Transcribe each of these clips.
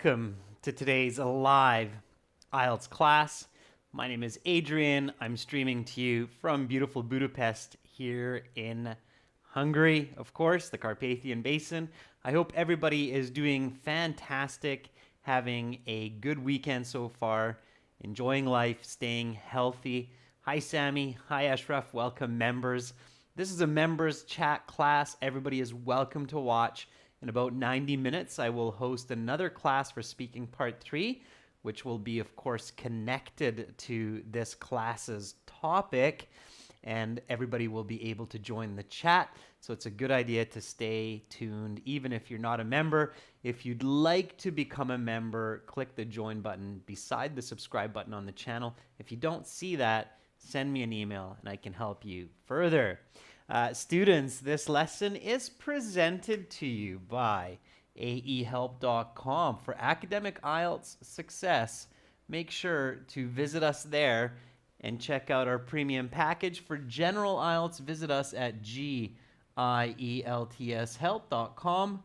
Welcome to today's live IELTS class. My name is Adrian. I'm streaming to you from beautiful Budapest here in Hungary, of course, the Carpathian Basin. I hope everybody is doing fantastic, having a good weekend so far, enjoying life, staying healthy. Hi, Sammy. Hi, Ashraf. Welcome, members. This is a members chat class. Everybody is welcome to watch. In about 90 minutes, I will host another class for speaking part 3, which will be, of course, connected to this class's topic, and everybody will be able to join the chat. So it's a good idea to stay tuned, even if you're not a member. If you'd like to become a member, click the join button beside the subscribe button on the channel. If you don't see that, send me an email and I can help you further. Students, this lesson is presented to you by aehelp.com. For academic IELTS success, make sure to visit us there and check out our premium package. For general IELTS, visit us at gieltshelp.com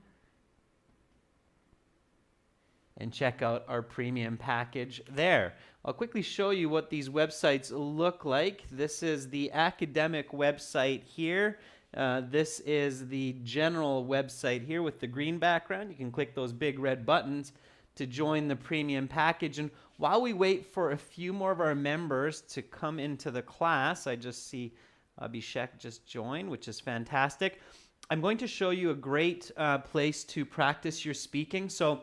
and check out our premium package there. I'll quickly show you what these websites look like. This is the academic website here. This is the general website here with the green background. You can click those big red buttons to join the premium package. And while we wait for a few more of our members to come into the class, I just see Abhishek just joined, which is fantastic. I'm going to show you a great place to practice your speaking. So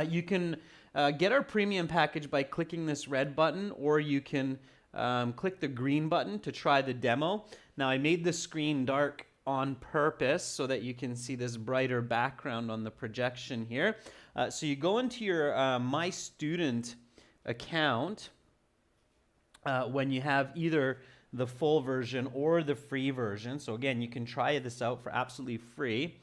you can get our premium package by clicking this red button, or you can click the green button to try the demo. Now, I made the screen dark on purpose so that you can see this brighter background on the projection here. So you go into your My Student account when you have either the full version or the free version. So again, you can try this out for absolutely free.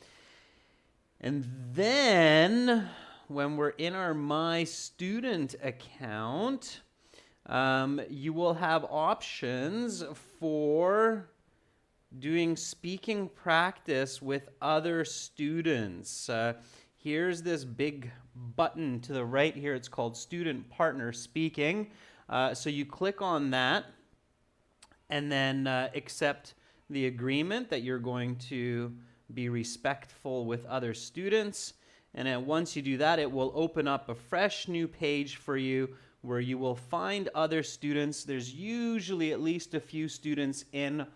And then when we're in our My Student account, you will have options for doing speaking practice with other students. Here's this big button to the right here. It's called Student Partner Speaking. So you click on that and then accept the agreement that you're going to be respectful with other students. And then once you do that, it will open up a fresh new page for you where you will find other students. There's usually at least a few students in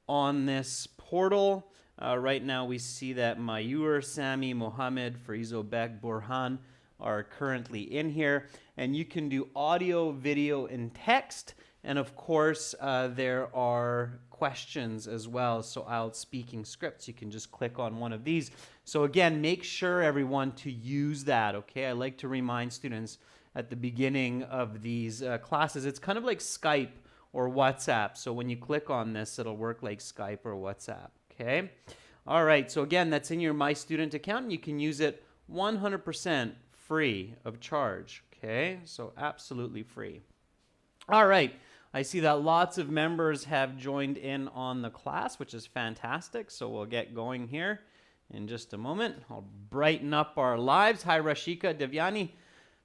on this portal. Right now we see that Mayur, Sami, Mohammed, Farizo Bek, Burhan are currently in here. And you can do audio, video, and text. And of course, there are questions as well. So IELTS speaking scripts, you can just click on one of these. So again, make sure everyone to use that, okay? I like to remind students at the beginning of these classes, it's kind of like Skype or WhatsApp. So when you click on this, it'll work like Skype or WhatsApp, okay? All right, so again, that's in your My Student account, and you can use it 100% free of charge, okay? So absolutely free. All right. I see that lots of members have joined in on the class, which is fantastic. So we'll get going here in just a moment. I'll brighten up our lives. Hi, Rashika, Devyani,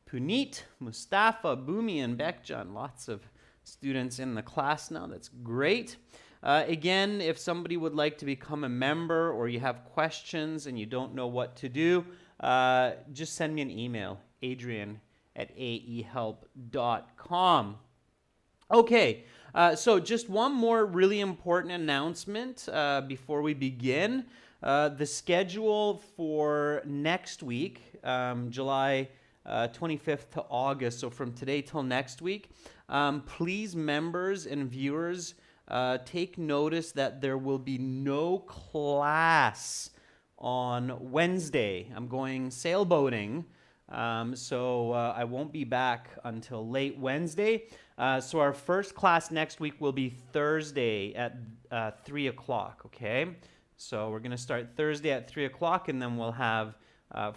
Puneet, Mustafa, Bhumi, and Bekjan. Lots of students in the class now. That's great. Again, if somebody would like to become a member or you have questions and you don't know what to do, just send me an email, adrian@aehelp.com. Okay, so just one more really important announcement before we begin. The schedule for next week, July 25th to August, so from today till next week, please, members and viewers, take notice that there will be no class on Wednesday. I'm going sailboating. So I won't be back until late Wednesday. So our first class next week will be Thursday at 3 o'clock, okay? So we're going to start Thursday at 3 o'clock, and then we'll have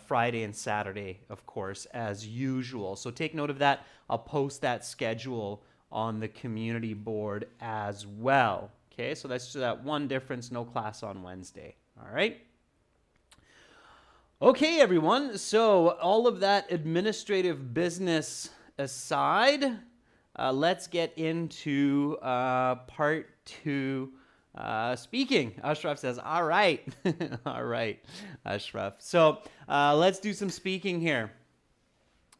Friday and Saturday, of course, as usual. So take note of that. I'll post that schedule on the community board as well. Okay, so that's just that one difference, no class on Wednesday. All right? Okay, everyone. So all of that administrative business aside, let's get into part two, speaking. Ashraf says, all right. All right, Ashraf. So let's do some speaking here.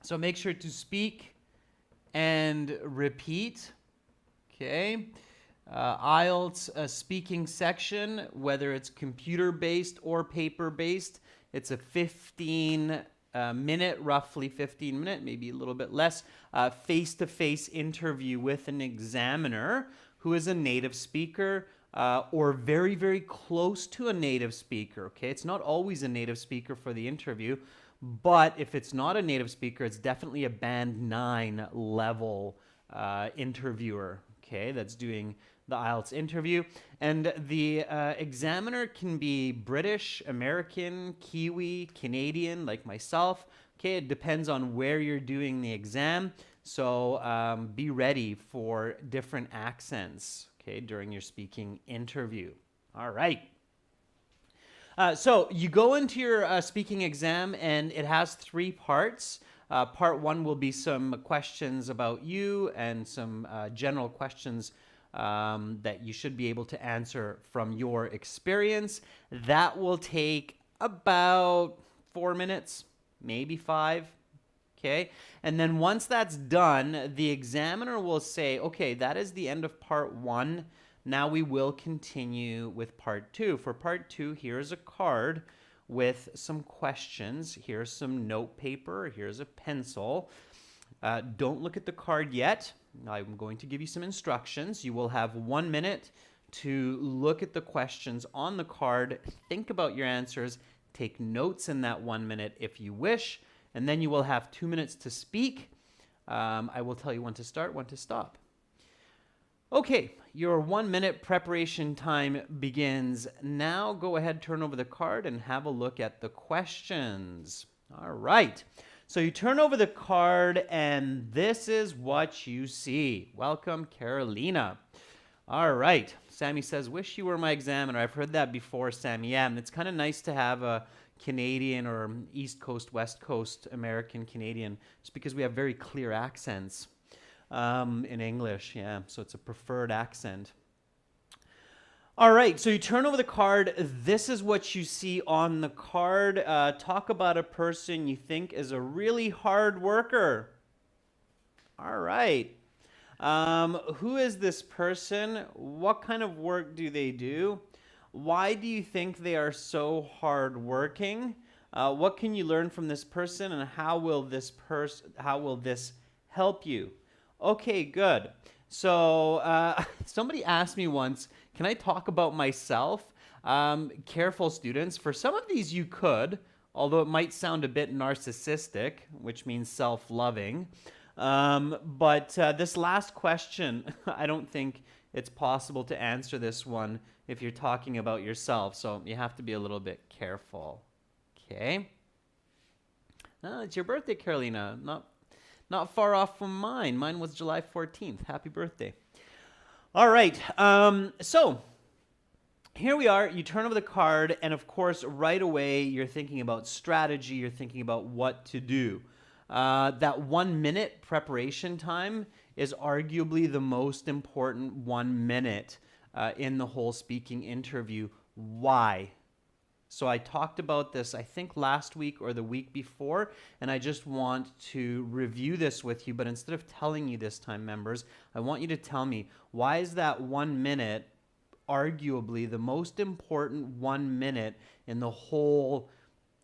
So make sure to speak and repeat. Okay. IELTS speaking section, whether it's computer-based or paper-based, it's a 15 minute, roughly 15 minute, maybe a little bit less, face-to-face interview with an examiner who is a native speaker or very, very close to a native speaker. Okay, it's not always a native speaker for the interview, but if it's not a native speaker, it's definitely a band 9 level interviewer. Okay, that's doing the IELTS interview. And the examiner can be British, American, Kiwi, Canadian, like myself. Okay, it depends on where you're doing the exam. So be ready for different accents, okay, during your speaking interview. All right. So you go into your speaking exam, and it has 3 parts. Part 1 will be some questions about you and some general questions that you should be able to answer from your experience. That will take about 4 minutes, maybe 5. Okay. And then once that's done, the examiner will say, okay, that is the end of part 1. Now we will continue with part 2. For part 2, here's a card with some questions. Here's some note paper. Here's a pencil. Don't look at the card yet. I'm going to give you some instructions. You will have 1 minute to look at the questions on the card, think about your answers, take notes in that 1 minute if you wish, and then you will have 2 minutes to speak. I will tell you when to start, when to stop. Okay, your 1 minute preparation time begins now. Go ahead, turn over the card and have a look at the questions. All right. So you turn over the card and this is what you see. Welcome, Carolina. All right. Sammy says, wish you were my examiner. I've heard that before, Sammy. Yeah, and it's kind of nice to have a Canadian or East Coast, West Coast American Canadian, just because we have very clear accents in English. Yeah, so it's a preferred accent. All right, so you turn over the card. This is what you see on the card. Talk about a person you think is a really hard worker. All right. Who is this person? What kind of work do they do? Why do you think they are so hardworking? What can you learn from this person, and how will this help you? Okay, good. So somebody asked me once, can I talk about myself? Careful, students. For some of these you could, although it might sound a bit narcissistic, which means self-loving. But this last question, I don't think it's possible to answer this one if you're talking about yourself. So you have to be a little bit careful. Okay? It's your birthday, Carolina. Not far off from mine. Mine was July 14th. Happy birthday. All right. So here we are. You turn over the card, and of course, right away, you're thinking about strategy. You're thinking about what to do. That 1 minute preparation time is arguably the most important 1 minute in the whole speaking interview. Why? So I talked about this, I think, last week or the week before, and I just want to review this with you. But instead of telling you this time, members, I want you to tell me, why is that 1 minute arguably the most important 1 minute in the whole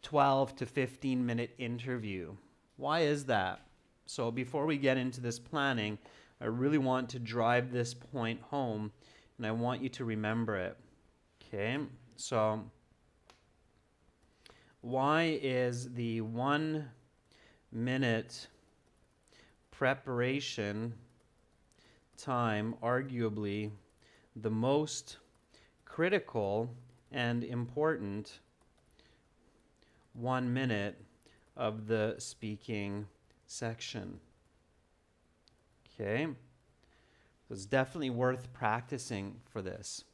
12 to 15 minute interview? Why is that? So before we get into this planning, I really want to drive this point home, and I want you to remember it. Okay, so why is the 1 minute preparation time arguably the most critical and important 1 minute of the speaking section? Okay, so it's definitely worth practicing for this.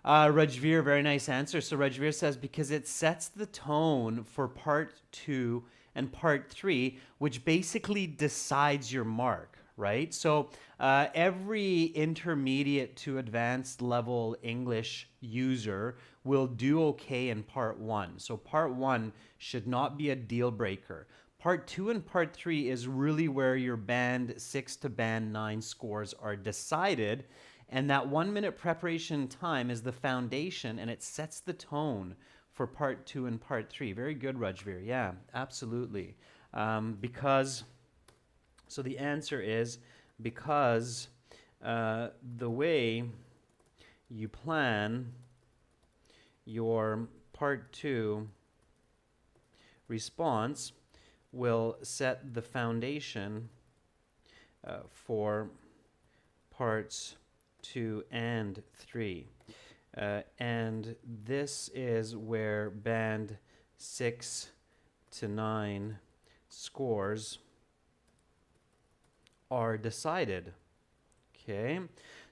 Rajveer, very nice answer. So Rajveer says because it sets the tone for part 2 and part 3, which basically decides your mark, right? So every intermediate to advanced level English user will do okay in part 1. So part 1 should not be a deal breaker. Part 2 and part 3 is really where your band 6 to band 9 scores are decided. And that 1 minute preparation time is the foundation, and it sets the tone for part 2 and part 3. Very good, Rajveer. Yeah, absolutely. So the answer is because the way you plan your part 2 response will set the foundation for parts 2 and 3. And this is where band 6 to 9 scores are decided. Okay,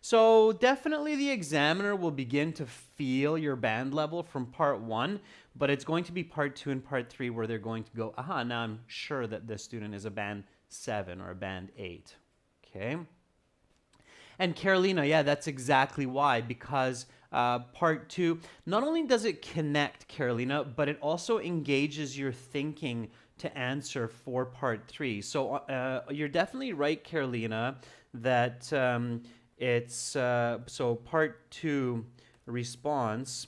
so definitely the examiner will begin to feel your band level from part 1, but it's going to be part 2 and part 3 where they're going to go, aha, now I'm sure that this student is a band 7 or a band 8. Okay. And Carolina, yeah, that's exactly why, because part 2, not only does it connect, Carolina, but it also engages your thinking to answer for part 3. So you're definitely right, Carolina, that so part 2 response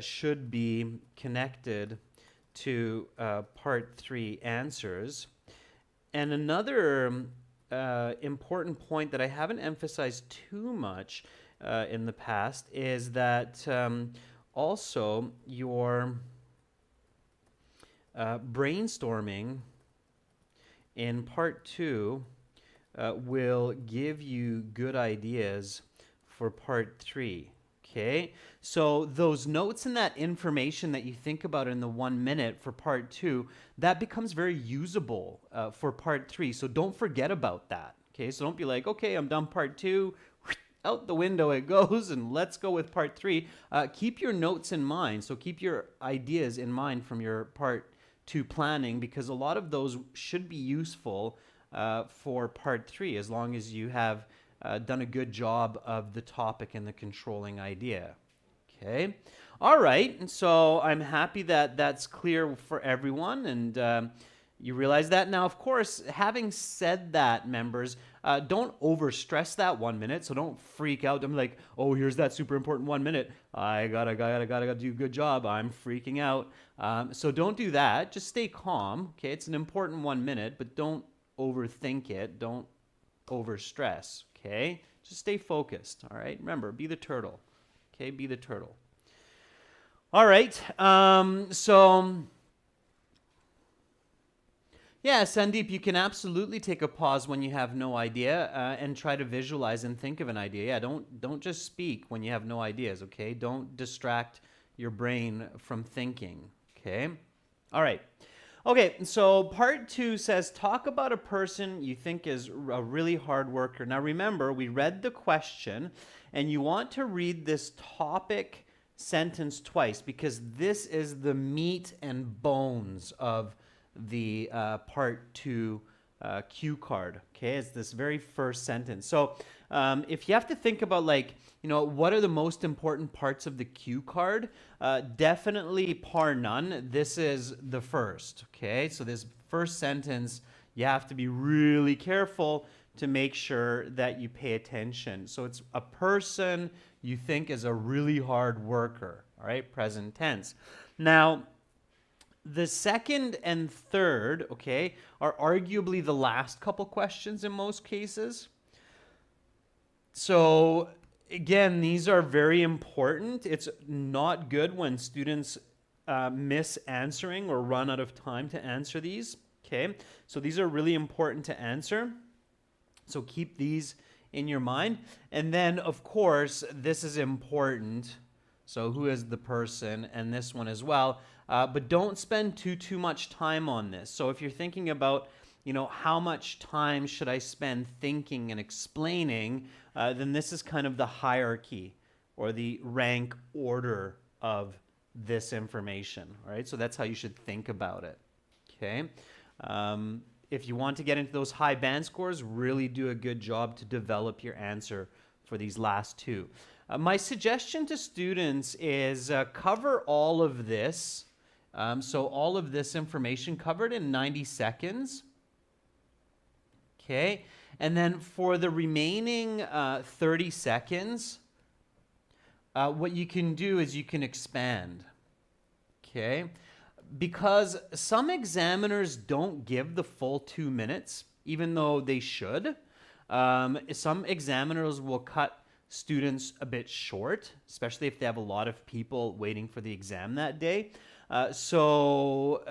should be connected to part 3 answers. And another important point that I haven't emphasized too much in the past is that also your brainstorming in part 2 will give you good ideas for part 3. Okay, so those notes and that information that you think about in the 1 minute for part 2, that becomes very usable for part 3. So don't forget about that. Okay, so don't be like, okay, I'm done part 2, out the window it goes, and let's go with part 3. Keep your notes in mind. So keep your ideas in mind from your part 2 planning, because a lot of those should be useful for part 3 as long as you have done a good job of the topic and the controlling idea. Okay. All right. And so I'm happy that that's clear for everyone, and you realize that. Now, of course, having said that, members, don't overstress that 1 minute. So don't freak out. I'm like, oh, here's that super important 1 minute. I gotta do a good job. I'm freaking out. So don't do that. Just stay calm. Okay. It's an important 1 minute, but don't overthink it. Don't overstress. Okay, just stay focused. All right, remember, be the turtle. Okay, be the turtle. All right, so yeah, Sandeep, you can absolutely take a pause when you have no idea and try to visualize and think of an idea. Yeah, don't just speak when you have no ideas. Okay, don't distract your brain from thinking. Okay, all right. Okay, so part 2 says, talk about a person you think is a really hard worker. Now remember, we read the question, and you want to read this topic sentence twice, because this is the meat and bones of the part 2 cue card. Okay, it's this very first sentence. So if you have to think about, like, you know, what are the most important parts of the cue card? Definitely par none. This is the first. Okay, so this first sentence, you have to be really careful to make sure that you pay attention. So it's a person you think is a really hard worker. All right, present tense. Now, the second and third, okay, are arguably the last couple questions in most cases. So again, these are very important. It's not good when students miss answering or run out of time to answer these. Okay, so these are really important to answer. So keep these in your mind. And then, of course, this is important. So who is the person? And this one as well. But don't spend too much time on this. So if you're thinking about, you know, how much time should I spend thinking and explaining, then this is kind of the hierarchy. or the rank order of this information. All right, so that's how you should think about it. Okay. If you want to get into those high band scores, really do a good job to develop your answer for these last two. My suggestion to students is cover all of this. So all of this information covered in 90 seconds. Okay. And then for the remaining 30 seconds, what you can do is you can expand. Okay. Because some examiners don't give the full 2 minutes, even though they should. Some examiners will cut students a bit short, especially if they have a lot of people waiting for the exam that day. So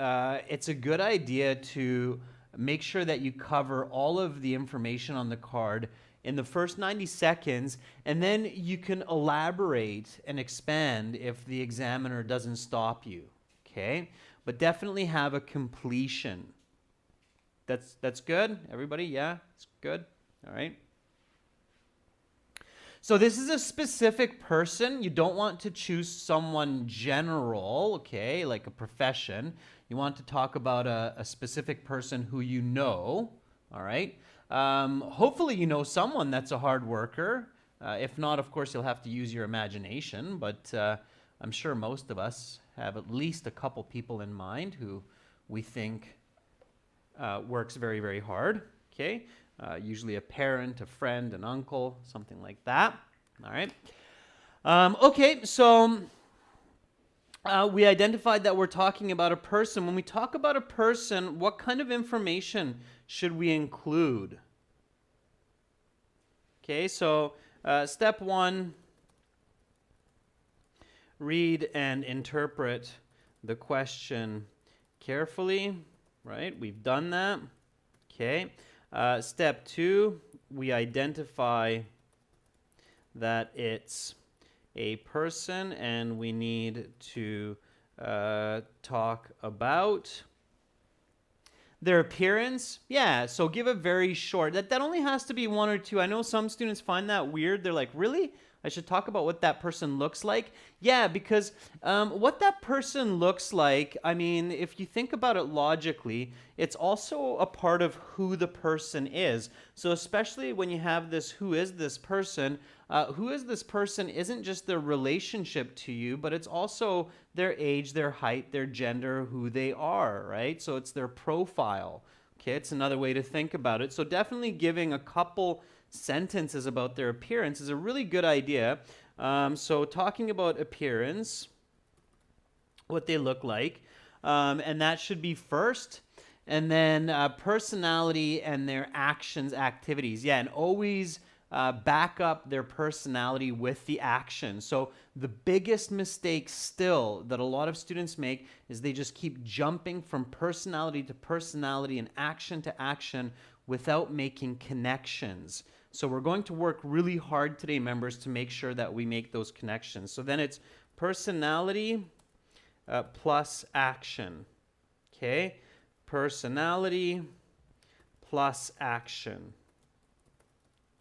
it's a good idea to make sure that you cover all of the information on the card in the first 90 seconds, and then you can elaborate and expand if the examiner doesn't stop you. Okay, but definitely have a completion. That's good, everybody? Yeah, it's good. All right. So this is a specific person. You don't want to choose someone general, okay, like a profession. You want to talk about a specific person who you know. All right. Hopefully you know someone that's a hard worker. If not, of course, you'll have to use your imagination, but I'm sure most of us have at least a couple people in mind who we think works very, very hard. Okay, usually a parent, a friend, an uncle, something like that. All right. Okay, so we identified that we're talking about a person. When we talk about a person, what kind of information should we include? Okay, so step one, read and interpret the question carefully, right? We've done that. Okay. Step two, we identify that it's a person and we need to talk about their appearance. Yeah, so give a very short, that only has to be one or two. I know some students find that weird. They're like, really? I should talk about what that person looks like? Yeah, because what that person looks like, I mean, if you think about it logically, it's also a part of who the person is. So especially when you have this who is this person isn't just their relationship to you, but it's also their age, their height, their gender, who they are, right? So it's their profile. Okay, it's another way to think about it. So definitely giving a couple sentences about their appearance is a really good idea. So talking about appearance, what they look like, and that should be first. And then personality and their actions, activities. Yeah, and always back up their personality with the action. So the biggest mistake still that a lot of students make is they just keep jumping from personality to personality and action to action without making connections. So we're going to work really hard today, members, to make sure that we make those connections. So then it's personality plus action. Okay? Personality plus action.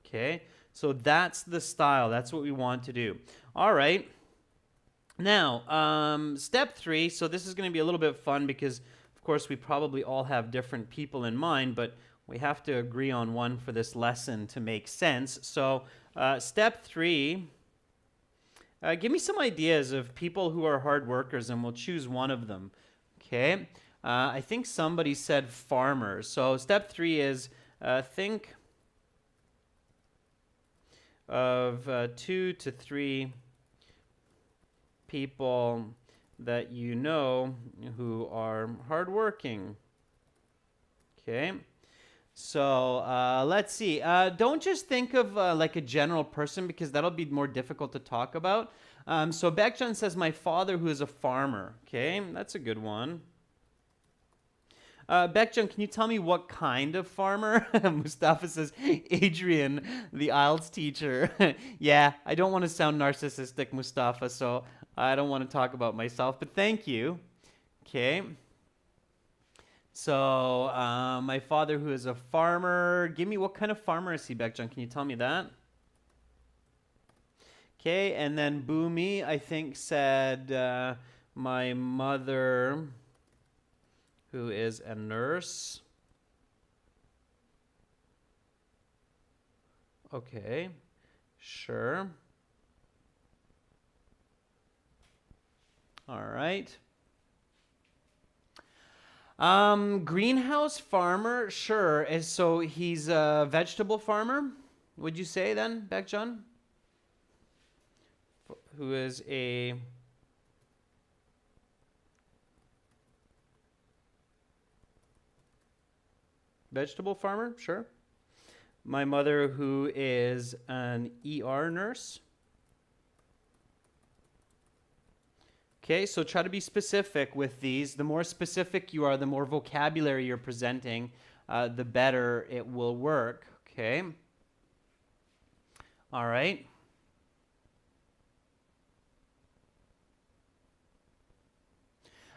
Okay? So that's the style. That's what we want to do. All right. Now, step 3. So this is going to be a little bit fun because, of course, we probably all have different people in mind, but we have to agree on one for this lesson to make sense. So step 3, give me some ideas of people who are hard workers, and we'll choose one of them. Okay? I think somebody said farmers. So step 3 is think of 2 to 3 people that you know who are hardworking. Okay? So let's see. Don't just think of like a general person because that'll be more difficult to talk about. So Bekjan says, my father who is a farmer. Okay, that's a good one. Bekjan, can you tell me what kind of farmer? Mustafa says, Adrian, the IELTS teacher. Yeah, I don't want to sound narcissistic, Mustafa, so I don't want to talk about myself, but thank you. Okay. So, my father who is a farmer. Give me what kind of farmer is he, Bekjan? Can you tell me that? Okay, and then Boomy, I think, said my mother, who is a nurse. Okay, sure. All right. Greenhouse farmer, sure. So he's a vegetable farmer, would you say then, Bekjan? Who is a vegetable farmer, sure. My mother, who is an ER nurse. Okay, so try to be specific with these. The more specific you are, the more vocabulary you're presenting, the better it will work. Okay. All right.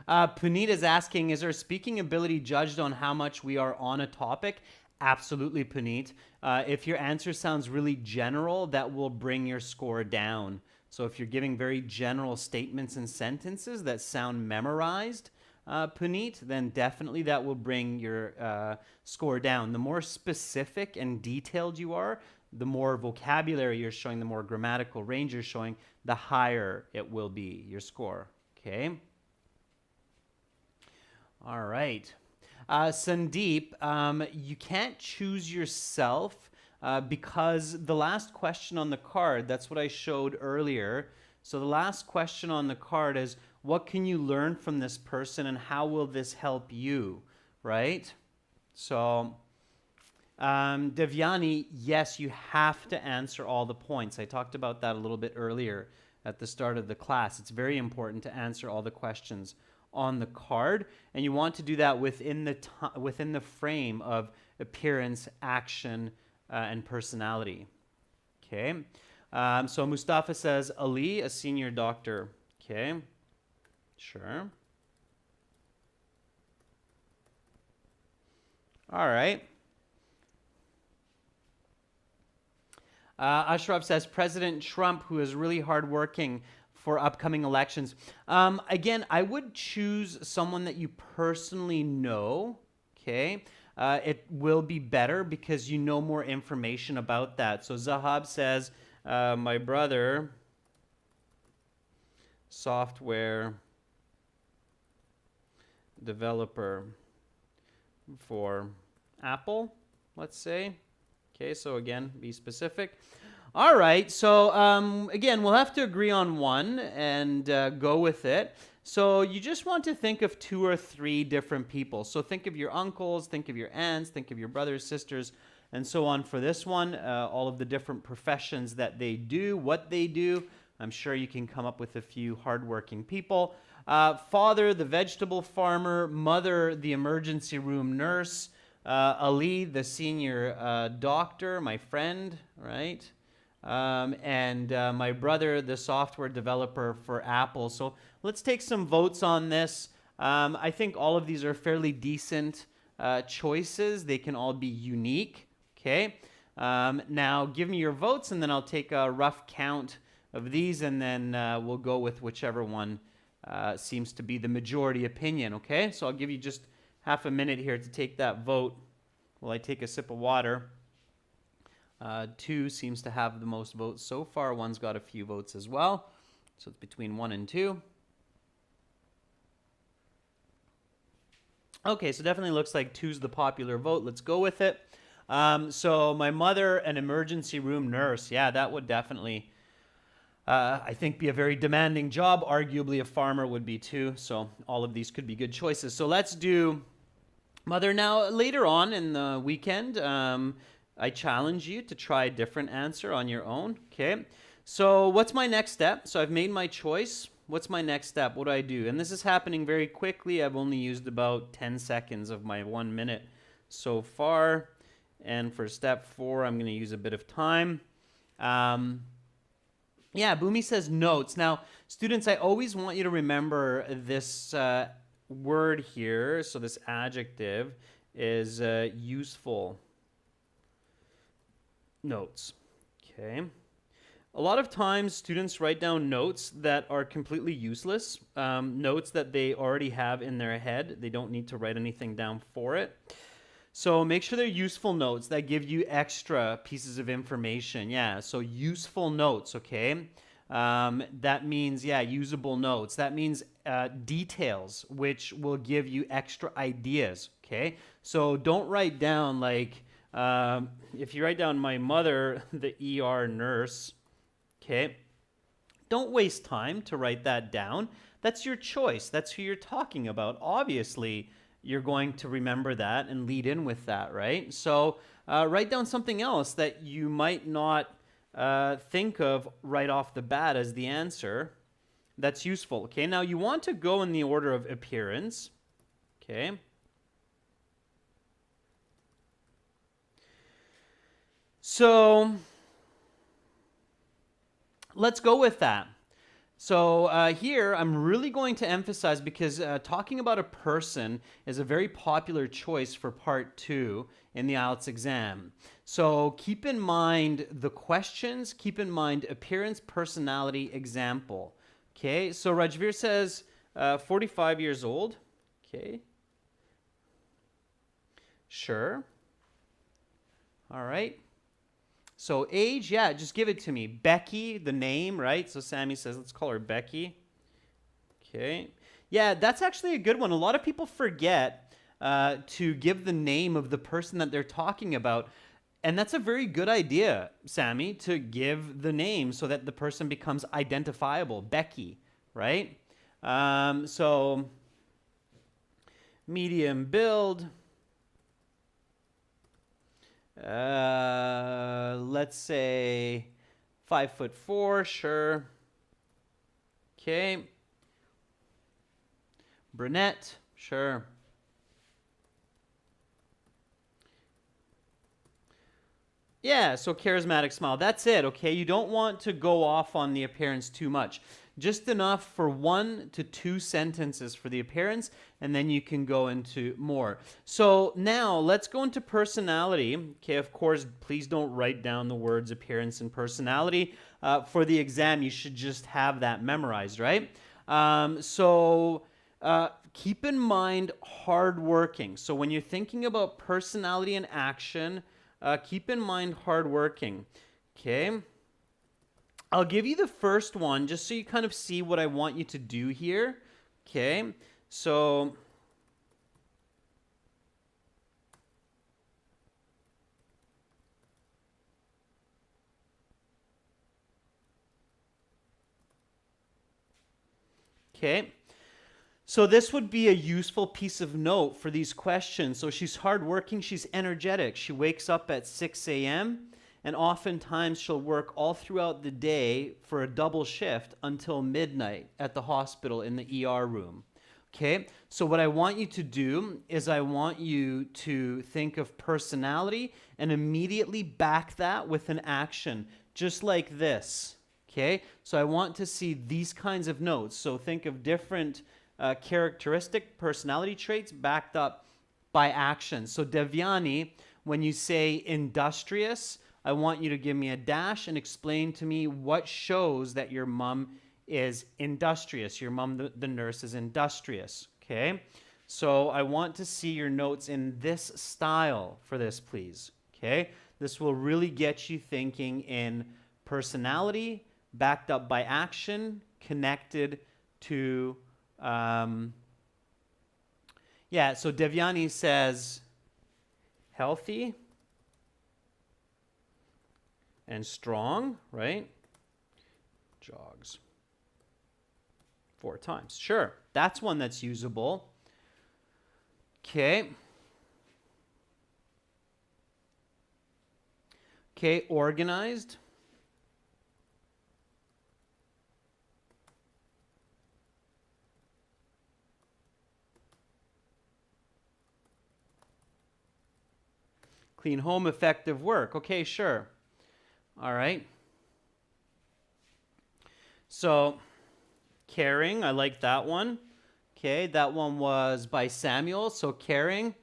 Puneet is asking, is our speaking ability judged on how much we are on a topic? Absolutely, Puneet. If your answer sounds really general, that will bring your score down. So if you're giving very general statements and sentences that sound memorized, Puneet, then definitely that will bring your score down. The more specific and detailed you are, the more vocabulary you're showing, the more grammatical range you're showing, the higher it will be, your score. Okay? All right. Sandeep, you can't choose yourself because the last question on the card, that's what I showed earlier. So the last question on the card is, what can you learn from this person and how will this help you, right? So, Devyani, yes, you have to answer all the points. I talked about that a little bit earlier at the start of the class. It's very important to answer all the questions on the card, and you want to do that within the frame of appearance, action, and personality. Okay. So Mustafa says Ali, a senior doctor. Okay. Sure. All right. Ashraf says President Trump, who is really hardworking for upcoming elections. Again, I would choose someone that you personally know. Okay. It will be better because you know more information about that. So Zahab says, my brother, software developer for Apple, let's say. Okay, so again, be specific. All right, so again, we'll have to agree on one and go with it. So you just want to think of 2 or 3 different people. So think of your uncles, think of your aunts, think of your brothers, sisters, and so on for this one. All of the different professions that they do, what they do. I'm sure you can come up with a few hardworking people. Father, the vegetable farmer. Mother, the emergency room nurse. Ali, the senior doctor, my friend, right? And my brother, the software developer for Apple. So let's take some votes on this. I think all of these are fairly decent choices. They can all be unique. Okay. Now give me your votes, and then I'll take a rough count of these, and then we'll go with whichever one seems to be the majority opinion. Okay. So I'll give you just half a minute here to take that vote while I take a sip of water. 2 seems to have the most votes so far. 1's got a few votes as well. So it's between 1 and 2. Okay, so definitely looks like 2's the popular vote. Let's go with it. So my mother, an emergency room nurse. Yeah, that would definitely, I think, be a very demanding job. Arguably a farmer would be too. So all of these could be good choices. So let's do mother. Now, later on in the weekend, I challenge you to try a different answer on your own. Okay. So what's my next step? So I've made my choice. What's my next step? What do I do? And this is happening very quickly. I've only used about 10 seconds of my 1 minute so far. And for step 4, I'm going to use a bit of time. Yeah, Boomy says notes. Now, students, I always want you to remember this word here. So this adjective is useful. Notes. Okay. A lot of times students write down notes that are completely useless, notes that they already have in their head. They don't need to write anything down for it. So make sure they're useful notes that give you extra pieces of information. Yeah, so useful notes, okay? That means, yeah, usable notes. That means details, which will give you extra ideas, okay? So don't write down like, if you write down my mother, the ER nurse, okay? Don't waste time to write that down. That's your choice. That's who you're talking about. Obviously, you're going to remember that and lead in with that, right? So write down something else that you might not think of right off the bat as the answer. That's useful, okay? Now, you want to go in the order of appearance, okay? So let's go with that. So here, I'm really going to emphasize because talking about a person is a very popular choice for part 2 in the IELTS exam. So keep in mind the questions, keep in mind appearance, personality, example. Okay, so Rajveer says 45 years old. Okay. Sure. All right. So age, yeah, just give it to me. Becky, the name, right? So Sammy says, let's call her Becky. Okay. Yeah, that's actually a good one. A lot of people forget to give the name of the person that they're talking about. And that's a very good idea, Sammy, to give the name so that the person becomes identifiable. Becky, right? So medium build. Let's say 5'4", sure. Okay. Brunette, sure. Yeah, so charismatic smile. That's it, okay? You don't want to go off on the appearance too much. Just enough for 1 to 2 sentences for the appearance, and then you can go into more. So now let's go into personality. Okay, of course, please don't write down the words appearance and personality. For the exam, you should just have that memorized, right? Keep in mind hardworking. So when you're thinking about personality and action, keep in mind hardworking. Okay. I'll give you the first one just so you kind of see what I want you to do here. Okay. So okay. So this would be a useful piece of note for these questions. So she's hardworking, she's energetic. She wakes up at 6 a.m. and oftentimes she'll work all throughout the day for a double shift until midnight at the hospital in the ER room. Okay, so what I want you to do is I want you to think of personality and immediately back that with an action, just like this. Okay, so I want to see these kinds of notes. So think of different characteristic personality traits backed up by action. So Devyani, when you say industrious, I want you to give me a dash and explain to me what shows that your mom is industrious. Your mom, the nurse, is industrious. Okay, so I want to see your notes in this style for this, please. Okay, this will really get you thinking in personality backed up by action, connected to yeah, so Devyani says healthy and strong, right? Jogs 4 times. Sure, that's one that's usable. Okay. Okay, organized. Clean home, effective work. Okay, sure. All right. So, caring, I like that one. Okay, that one was by Samuel. So, caring.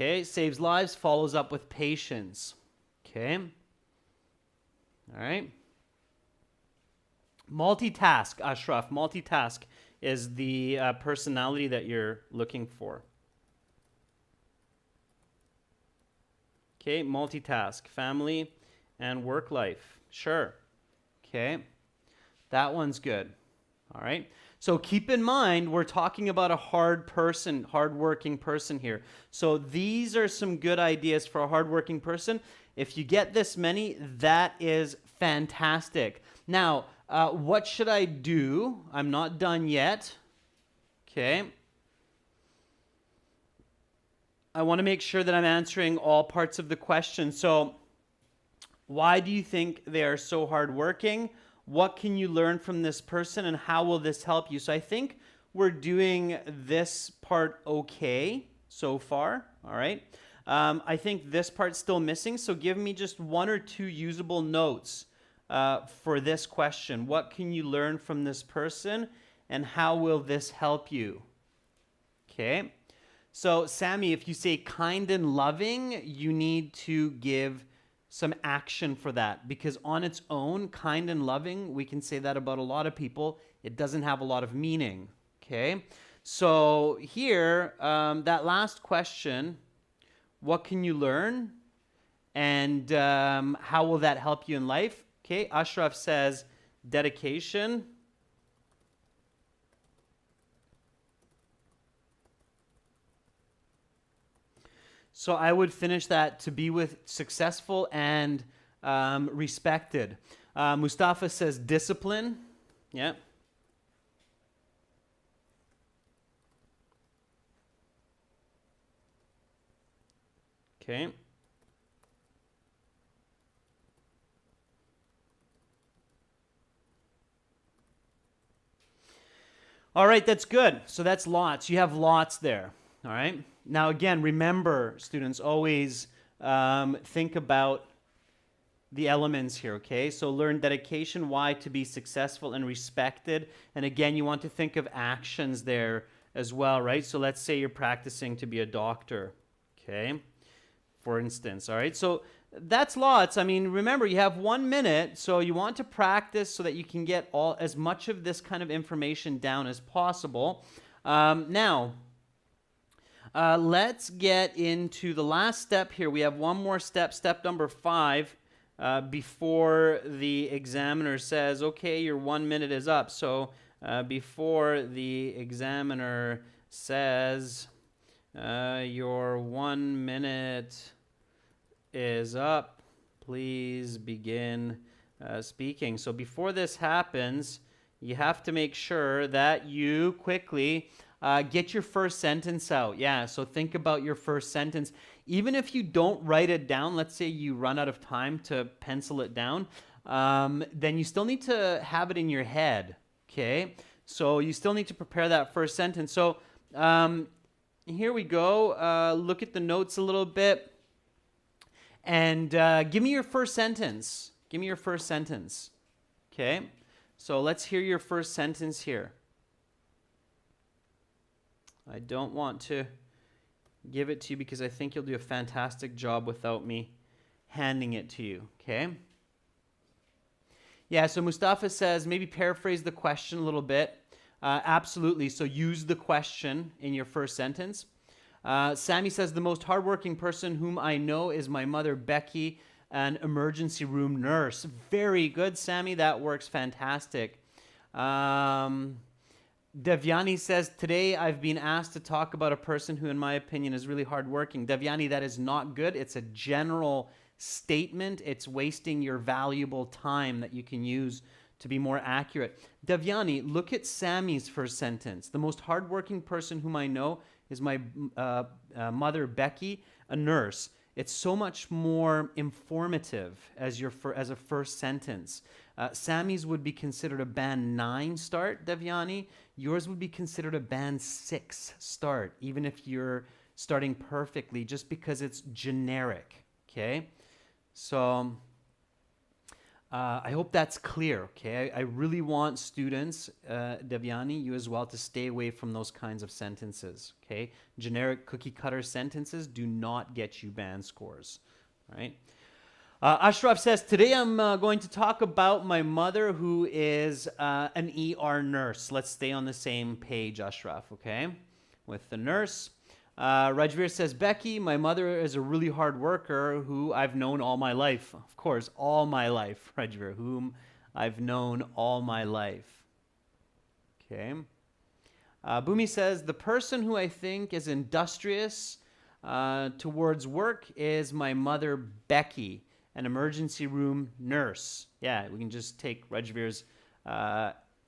Okay, saves lives, follows up with patience. Okay. All right. Multitask, Ashraf. Multitask is the personality that you're looking for. Okay, multitask, family and work life. Sure. Okay, that one's good. All right. So keep in mind, we're talking about a hardworking person here. So these are some good ideas for a hardworking person. If you get this many, that is fantastic. Now, what should I do? I'm not done yet. Okay. I want to make sure that I'm answering all parts of the question. So, why do you think they are so hardworking? What can you learn from this person, and how will this help you? So I think we're doing this part okay so far. All right. I think this part's still missing. So give me just one or two usable notes for this question. What can you learn from this person, and how will this help you? Okay. So Sammy, if you say kind and loving, you need to give some action for that, because on its own, kind and loving, we can say that about a lot of people. It doesn't have a lot of meaning. Okay. So here, that last question, what can you learn, and how will that help you in life? Okay. Ashraf says dedication. So I would finish that to be with successful and respected. Mustafa says discipline. Yeah. Okay. All right, that's good. So that's lots. You have lots there. All right. Now, again, remember, students, always think about the elements here, okay? So learn dedication, why, to be successful and respected. And again, you want to think of actions there as well, right? So let's say you're practicing to be a doctor, okay? For instance, all right? So that's lots. I mean, remember, you have 1 minute, so you want to practice so that you can get as much of this kind of information down as possible. Now, let's get into the last step here. We have one more step, step number 5, before the examiner says, okay, your 1 minute is up. So before the examiner says, your 1 minute is up, please begin speaking. So before this happens, you have to make sure that you quickly get your first sentence out. Yeah, so think about your first sentence. Even if you don't write it down, let's say you run out of time to pencil it down, then you still need to have it in your head, okay? So you still need to prepare that first sentence. So here we go. Look at the notes a little bit. And give me your first sentence. Give me your first sentence, okay? So let's hear your first sentence here. I don't want to give it to you because I think you'll do a fantastic job without me handing it to you, okay? Yeah, so Mustafa says maybe paraphrase the question a little bit. Absolutely, so use the question in your first sentence. Sammy says the most hardworking person whom I know is my mother, Becky, an emergency room nurse. Very good, Sammy. That works fantastic. Devyani says, today I've been asked to talk about a person who, in my opinion, is really hardworking. Devyani, that is not good. It's a general statement. It's wasting your valuable time that you can use to be more accurate. Devyani, look at Sammy's first sentence. The most hardworking person whom I know is my mother, Becky, a nurse. It's so much more informative as a first sentence. Sammy's would be considered a band 9 start, Devyani. Yours would be considered a band 6 start, even if you're starting perfectly, just because it's generic, okay? So I hope that's clear, okay? I really want students, Devyani, you as well, to stay away from those kinds of sentences, okay? Generic cookie cutter sentences do not get you band scores, all right? Ashraf says, today I'm going to talk about my mother who is an ER nurse. Let's stay on the same page, Ashraf, okay? With the nurse. Rajveer says, Becky, my mother is a really hard worker who I've known all my life. Of course, all my life, Rajveer, whom I've known all my life. Okay. Bhumi says, the person who I think is industrious towards work is my mother, Becky, an emergency room nurse. Yeah, we can just take Rajveer's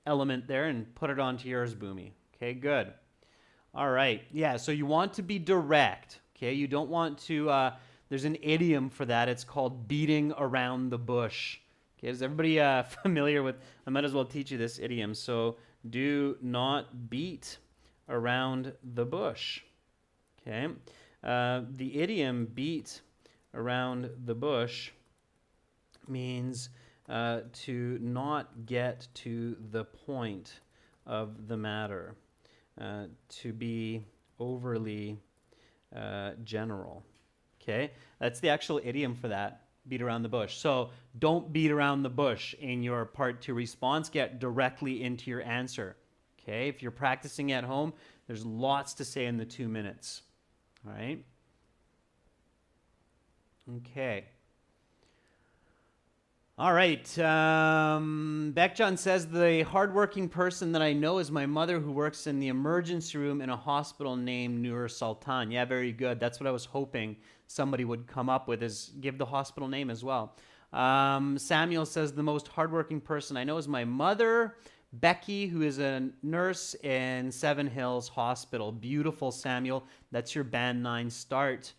element there and put it onto yours, Bhumi. Okay, good. All right. Yeah, so you want to be direct, okay? You don't want to, there's an idiom for that. It's called beating around the bush. Okay, is everybody familiar with, I might as well teach you this idiom. So do not beat around the bush, okay? The idiom beat around the bush means to not get to the point of the matter. To be overly general. Okay, that's the actual idiom for that, beat around the bush. So don't beat around the bush in your part 2 response, get directly into your answer. Okay, if you're practicing at home, there's lots to say in the 2 minutes. All right. Okay. All right. Bekjan says, the hardworking person that I know is my mother who works in the emergency room in a hospital named Nur Sultan. Yeah, very good. That's what I was hoping somebody would come up with, is give the hospital name as well. Samuel says, the most hardworking person I know is my mother, Becky, who is a nurse in Seven Hills Hospital. Beautiful, Samuel. That's your Band 9 start.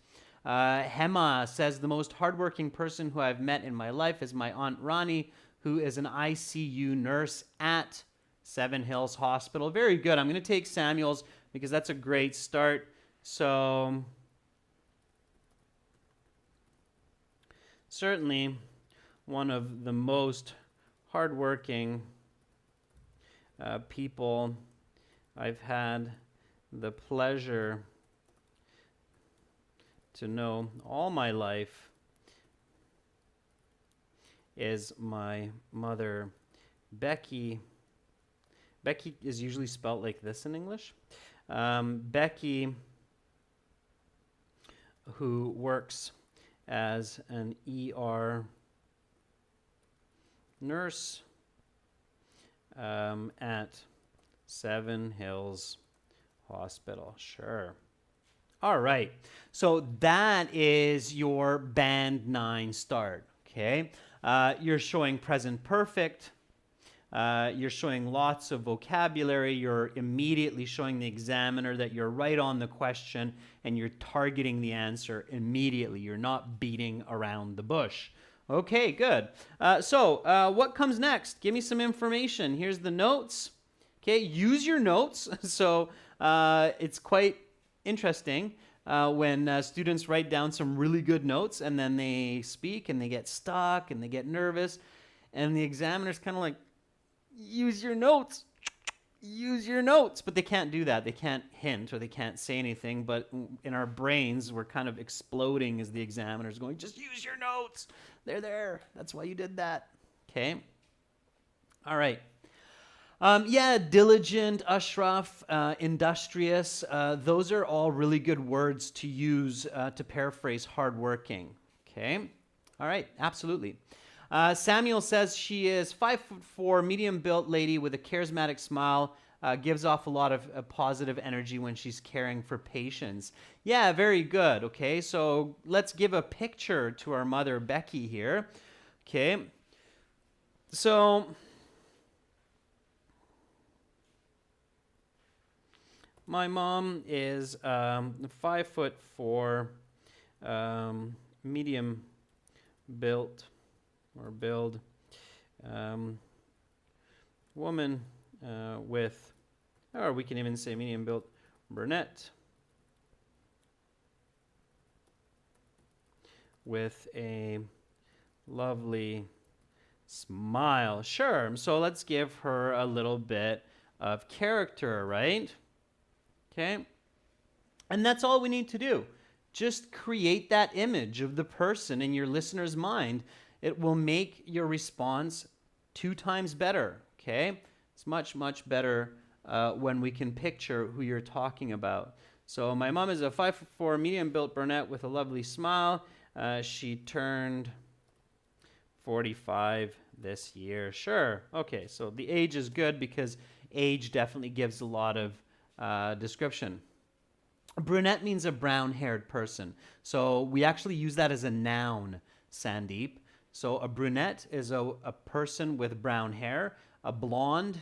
Hema says, the most hardworking person who I've met in my life is my Aunt Ronnie, who is an ICU nurse at Seven Hills Hospital. Very good. I'm going to take Samuel's because that's a great start. So, certainly one of the most hardworking people I've had the pleasure to know all my life is my mother, Becky. Becky is usually spelled like this in English. Becky, who works as an ER nurse at Seven Hills Hospital. Sure. All right, so that is your Band 9 start, okay? You're showing present perfect. You're showing lots of vocabulary. You're immediately showing the examiner that you're right on the question and you're targeting the answer immediately. You're not beating around the bush. Okay, good. So what comes next? Give me some information. Here's the notes. Okay, use your notes. So it's quite interesting when students write down some really good notes and then they speak and they get stuck and they get nervous and the examiner's kind of like, use your notes, but they can't do that. They can't hint or they can't say anything, but in our brains we're kind of exploding as the examiner's going, just use your notes, they're there, that's why you did that. Okay, all right. Yeah, diligent, Ashraf, industrious, those are all really good words to use to paraphrase hardworking. Okay? All right, absolutely. Samuel says she is 5'4", medium-built lady with a charismatic smile, gives off a lot of positive energy when she's caring for patients. Yeah, very good. Okay, so let's give a picture to our mother, Becky, here. Okay, so my mom is 5'4", medium built or build woman with, or we can even say medium built brunette with a lovely Smile. Sure. So let's give her a little bit of character, right? Okay. And that's all we need to do. Just create that image of the person in your listener's mind. It will make your response 2 times better. Okay. It's much, much better when we can picture who you're talking about. So my mom is a 5'4", medium-built brunette with a lovely smile. She turned 45 this year. Sure. Okay, so the age is good because age definitely gives a lot of description. A brunette means a brown-haired person. So we actually use that as a noun, Sandeep. So a brunette is a person with brown hair. A blonde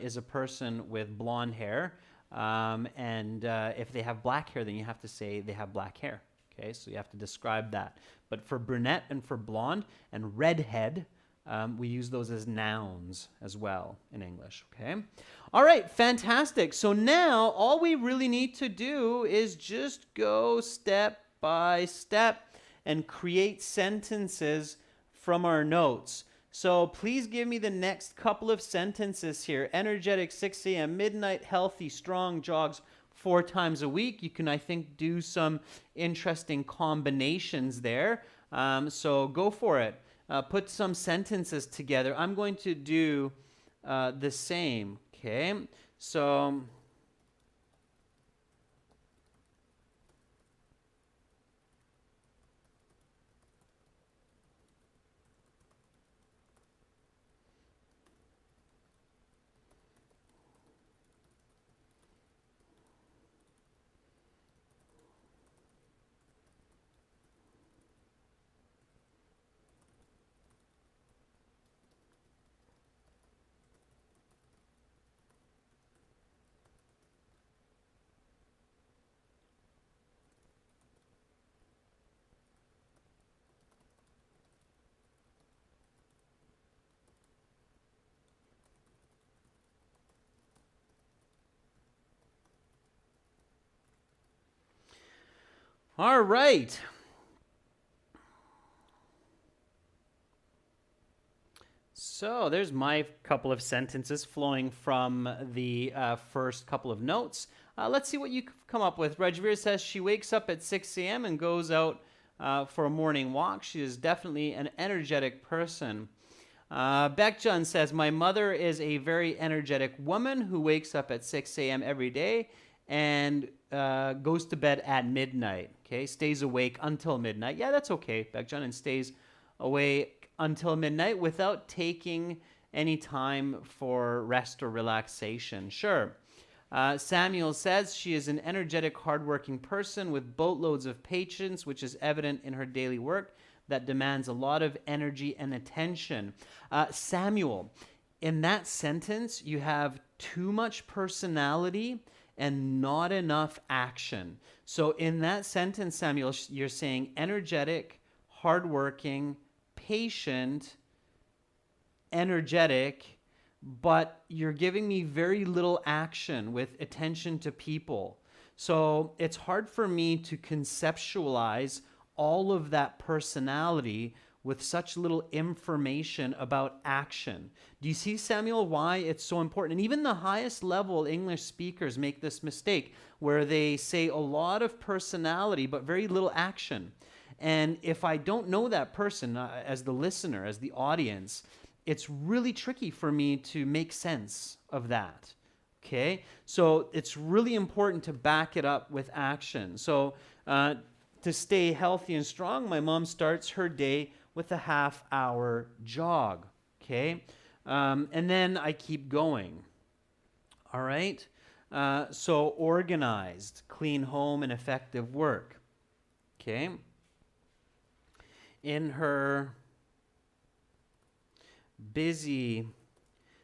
is a person with blonde hair. And if they have black hair, then you have to say they have black hair. Okay, so you have to describe that. But for brunette and for blonde and redhead, we use those as nouns as well in English, okay? All right, fantastic. So now all we really need to do is just go step by step and create sentences from our notes. So please give me the next couple of sentences here. Energetic, 6 a.m., midnight, healthy, strong, jogs 4 times a week. You can, I think, do some interesting combinations there. So go for it. Put some sentences together. I'm going to do the same, okay? So all right. So there's my couple of sentences flowing from the first couple of notes. Let's see what you come up with. Rajveer says she wakes up at 6 a.m. and goes out for a morning walk. She is definitely an energetic person. Beckjan says, my mother is a very energetic woman who wakes up at 6 a.m. every day and goes to bed at midnight. Okay, stays awake until midnight. Yeah, that's okay, Beckjan, and stays awake until midnight without taking any time for rest or relaxation. Sure. Samuel says she is an energetic, hardworking person with boatloads of patience, which is evident in her daily work that demands a lot of energy and attention. Samuel, in that sentence, you have too much personality and not enough action. So in that sentence, Samuel, you're saying energetic, hardworking, patient, energetic, but you're giving me very little action with attention to people. So it's hard for me to conceptualize all of that personality with such little information about action. Do you see, Samuel, why it's so important? And even the highest level English speakers make this mistake where they say a lot of personality but very little action. And if I don't know that person as the listener, as the audience, it's really tricky for me to make sense of that. Okay? So it's really important to back it up with action. So to stay healthy and strong, my mom starts her day with a half-hour jog. Okay? And then I keep going. All right? So organized, clean home, and effective work. Okay? In her busy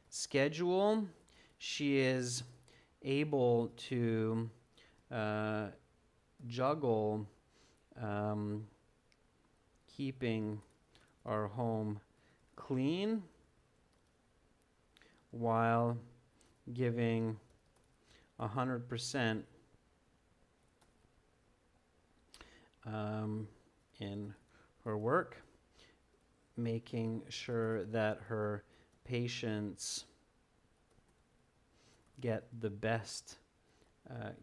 schedule, she is able to juggle keeping our home clean while giving 100% in her work. making sure that her patients get the best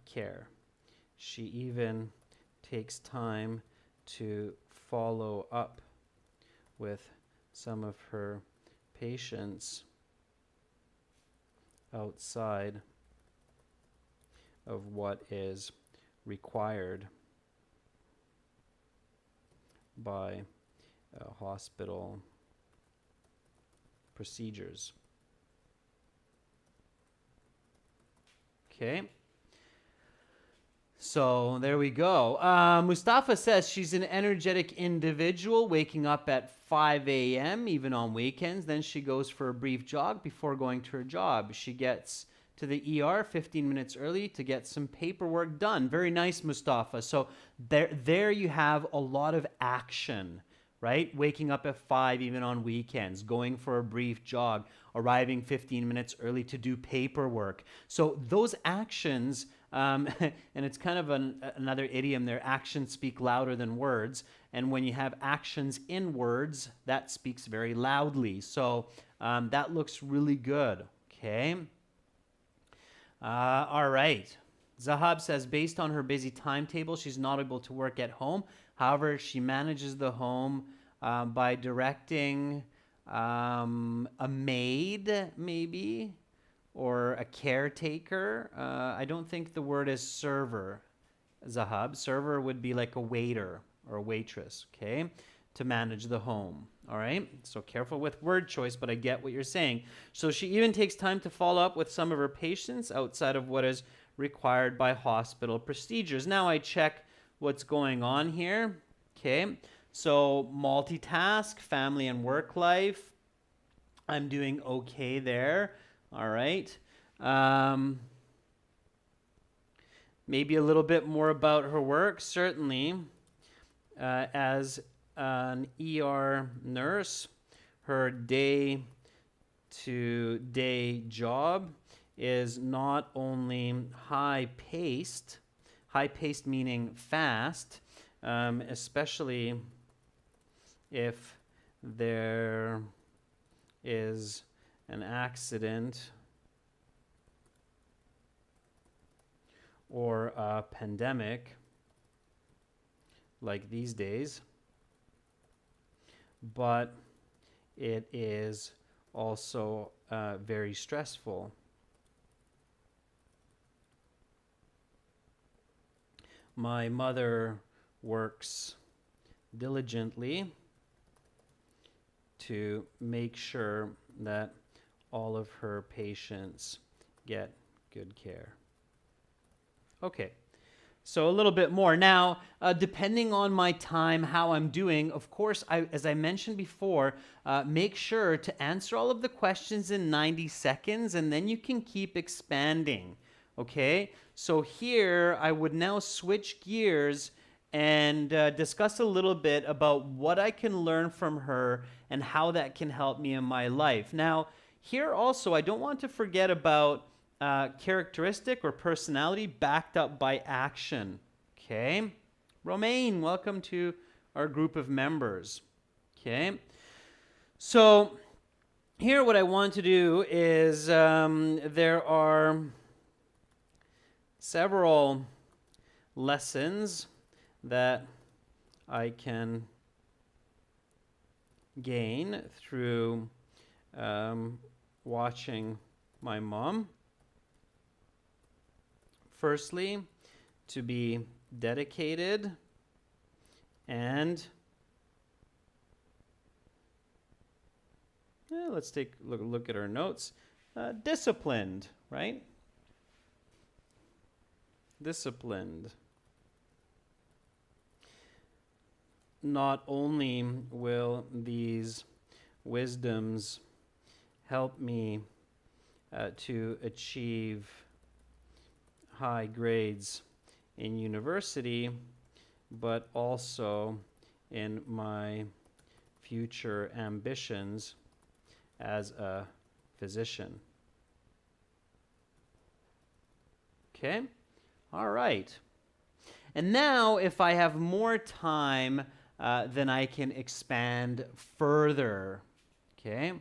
care. She even takes time to follow up with some of her patients outside of what is required by hospital procedures. Okay. So there we go. Mustafa says she's an energetic individual, waking up at 5 a.m. even on weekends. Then she goes for a brief jog before going to her job. She gets to the ER 15 minutes early to get some paperwork done. Very nice, Mustafa. So there you have a lot of action, right? Waking up at 5 even on weekends, going for a brief jog, arriving 15 minutes early to do paperwork. So those actions, and it's kind of another idiom there, actions speak louder than words. And when you have actions in words, that speaks very loudly. So that looks really good, okay? All right. Zahab says, based on her busy timetable, she's not able to work at home. However, she manages the home by directing a maid, maybe, or a caretaker. I don't think the word is server, Zahab. Server would be like a waiter or a waitress, okay, to manage the home. All right, so careful with word choice, but I get what you're saying. So she even takes time to follow up with some of her patients outside of what is required by hospital procedures. Now I check what's going on here. Okay, so multitask, family and work life. I'm doing okay there. All right. Maybe a little bit more about her work. Certainly, as an ER nurse, her day-to-day job is not only high-paced meaning fast, especially if there is an accident or a pandemic like these days, but it is also very stressful. My mother works diligently to make sure that all of her patients get good care. Okay. So a little bit more. Now, depending on my time, how I'm doing, of course, as I mentioned before, make sure to answer all of the questions in 90 seconds, and then you can keep expanding, okay? So here, I would now switch gears and discuss a little bit about what I can learn from her and how that can help me in my life. Now, here also, I don't want to forget about characteristic or personality backed up by action. Okay. Romaine, welcome to our group of members. Okay. So here what I want to do is there are several lessons that I can gain through watching my mom. Firstly, to be dedicated and let's take a look at our notes. Disciplined, right? Disciplined. Not only will these wisdoms help me to achieve high grades in university, but also in my future ambitions as a physician. Okay? All right. And now, if I have more time, then I can expand further. Okay.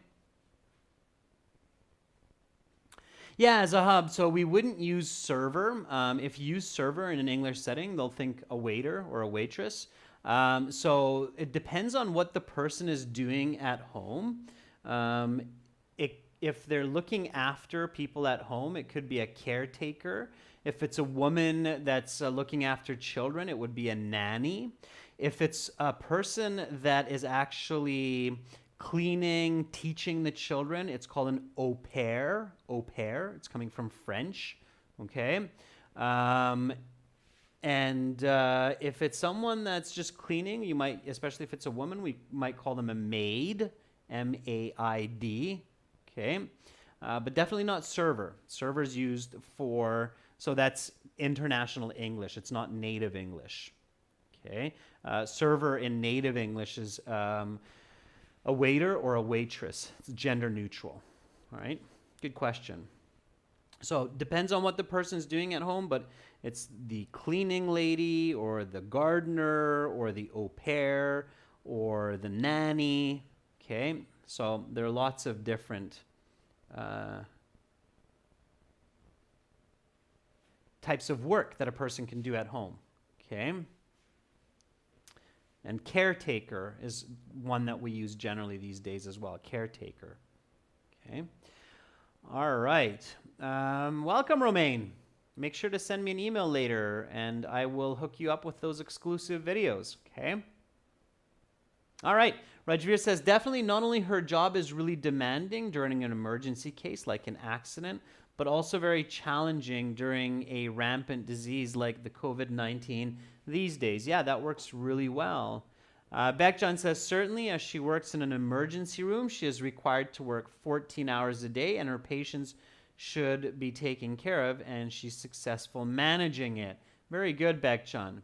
Yeah, as a hub, so we wouldn't use server. If you use server in an English setting, they'll think a waiter or a waitress. So it depends on what the person is doing at home. Um, if they're looking after people at home, it could be a caretaker. If it's a woman that's looking after children, it would be a nanny. If it's a person that is actually cleaning, teaching the children, it's called an au pair. Au pair, it's coming from French, okay? If it's someone that's just cleaning, you might, especially if it's a woman, we might call them a maid, M-A-I-D, okay? But definitely not server. Server's used for, so that's international English. It's not native English, okay? Server in native English is a waiter or a waitress. It's gender neutral, all right? Good question. So depends on what the person's doing at home, but it's the cleaning lady or the gardener or the au pair or the nanny, okay? So there are lots of different types of work that a person can do at home, okay? And caretaker is one that we use generally these days as well, caretaker, okay? All right. Welcome, Romaine. Make sure to send me an email later, and I will hook you up with those exclusive videos, okay? All right. Rajveer says, definitely not only her job is really demanding during an emergency case like an accident, but also very challenging during a rampant disease like the COVID-19 these days. Yeah, that works really well. Beckjohn says, certainly as she works in an emergency room, she is required to work 14 hours a day and her patients should be taken care of, and she's successful managing it. Very good, Beckjohn.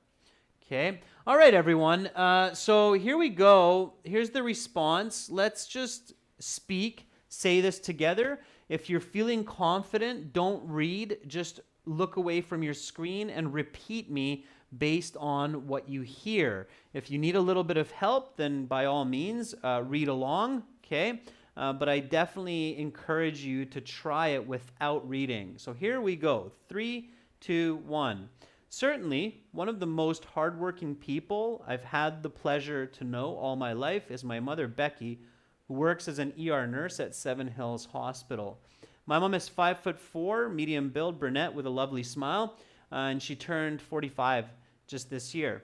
Okay. All right, everyone. So here we go. Here's the response. Let's just speak, say this together. If you're feeling confident, don't read. Just look away from your screen and repeat me based on what you hear. If you need a little bit of help, then by all means, read along, okay? But I definitely encourage you to try it without reading. So here we go. 3, 2, 1. Certainly, one of the most hardworking people I've had the pleasure to know all my life is my mother, Becky, who works as an ER nurse at Seven Hills Hospital. My mom is 5'4", medium build, brunette with a lovely smile, and she turned 45 just this year.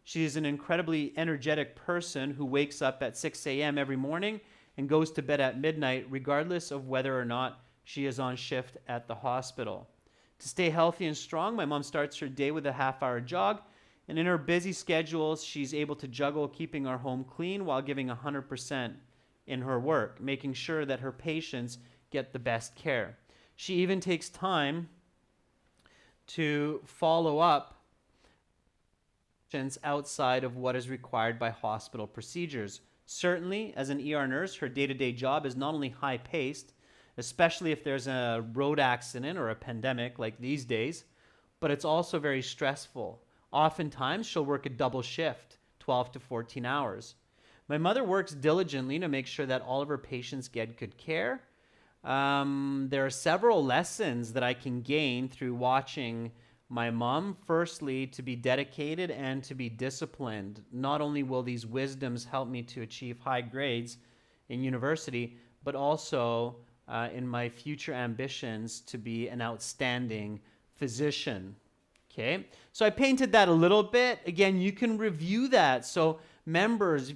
She is an incredibly energetic person who wakes up at 6 a.m. every morning and goes to bed at midnight, regardless of whether or not she is on shift at the hospital. To stay healthy and strong, my mom starts her day with a half-hour jog, and in her busy schedules, she's able to juggle keeping our home clean while giving 100% in her work, making sure that her patients get the best care. She even takes time to follow up outside of what is required by hospital procedures. Certainly, as an ER nurse, her day-to-day job is not only high-paced, especially if there's a road accident or a pandemic like these days, but it's also very stressful. Oftentimes, she'll work a double shift, 12 to 14 hours. My mother works diligently to make sure that all of her patients get good care. There are several lessons that I can gain through watching my mom. Firstly, to be dedicated and to be disciplined. Not only will these wisdoms help me to achieve high grades in university, but also in my future ambitions to be an outstanding physician. Okay, so I painted that a little bit. Again, you can review that. So members,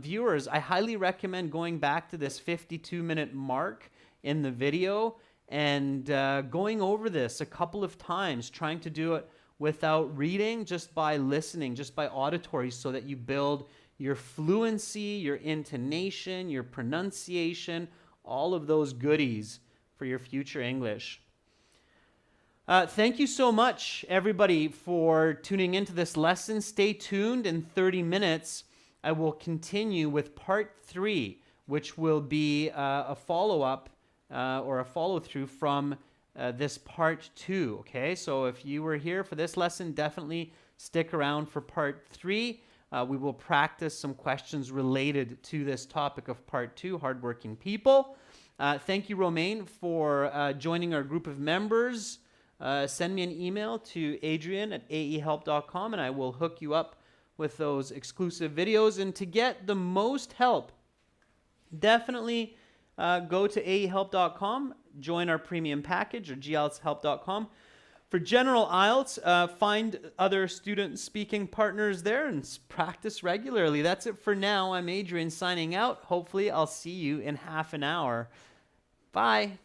viewers, I highly recommend going back to this 52-minute mark in the video and going over this a couple of times, trying to do it without reading, just by listening, just by auditory, so that you build your fluency, your intonation, your pronunciation, all of those goodies for your future English. Thank you so much, everybody, for tuning into this lesson. Stay tuned. In 30 minutes, I will continue with part 3, which will be a follow-up or a follow-through from this part 2, okay? So if you were here for this lesson, definitely stick around for part 3. we will practice some questions related to this topic of part 2, hardworking people. Thank you, Romaine, for joining our group of members. Send me an email to adrian@aehelp.com and I will hook you up with those exclusive videos. And to get the most help, definitely go to aehelp.com, join our premium package, or glshelp.com. For general IELTS, find other student speaking partners there and practice regularly. That's it for now. I'm Adrian signing out. Hopefully I'll see you in half an hour. Bye.